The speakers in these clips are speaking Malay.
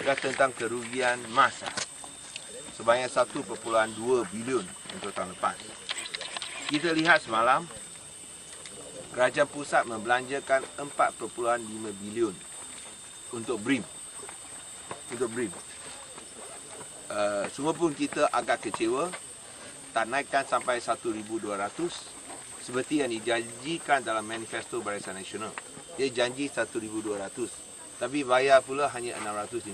adalah tentang kerugian emas sebanyak 1.2 bilion untuk tahun lepas. Kita lihat semalam, kerajaan pusat membelanjakan 4.5 bilion untuk BRIM. Semua pun kita agak kecewa, tak naikkan sampai 1,200 seperti yang dijanjikan dalam manifesto Barisan Nasional. Dia janji 1,200, tapi bayar pula hanya 650.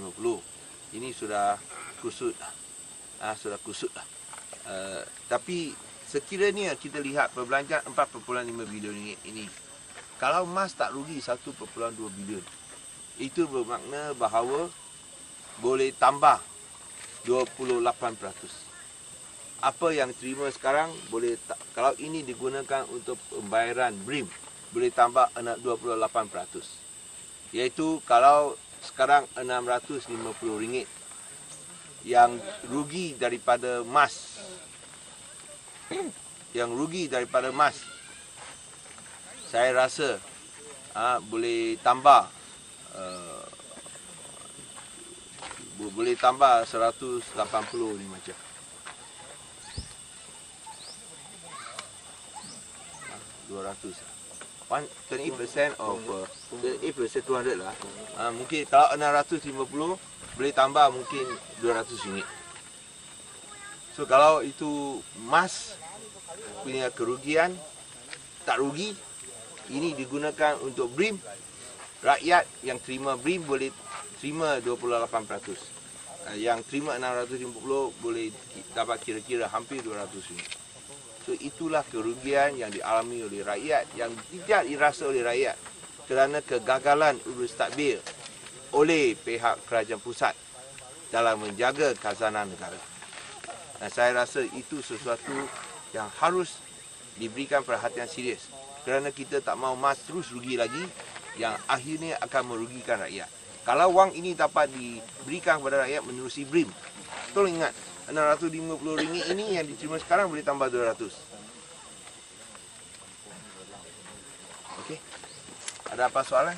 Ini sudah kusut. Tapi sekiranya kita lihat perbelanjaan 4.5 bilion ini, kalau emas tak rugi 1.2 bilion, itu bermakna bahawa boleh tambah 28%. Apa yang terima sekarang boleh, kalau ini digunakan untuk pembayaran BRIM, boleh tambah 28%. Iaitu kalau sekarang RM650 yang rugi daripada emas, saya rasa boleh tambah 180 ni macam. 200. 20% of 8% 200 lah. Mungkin kalau 650 boleh tambah mungkin RM200. So kalau itu emas punya kerugian, tak rugi, ini digunakan untuk BRIM. Rakyat yang terima BRIM boleh terima 28%. Yang terima 650 boleh dapat kira-kira hampir RM200. So itulah kerugian yang dialami oleh rakyat, yang tidak dirasa oleh rakyat kerana kegagalan urus tadbir oleh pihak kerajaan pusat dalam menjaga khazanah negara. Dan saya rasa itu sesuatu yang harus diberikan perhatian serius, kerana kita tak mahu emas terus rugi lagi yang akhirnya akan merugikan rakyat. Kalau wang ini dapat diberikan kepada rakyat menerusi BRIM, tolong ingat, RM650 ini yang diterima sekarang boleh tambah 200. Okey. Ada apa soalan?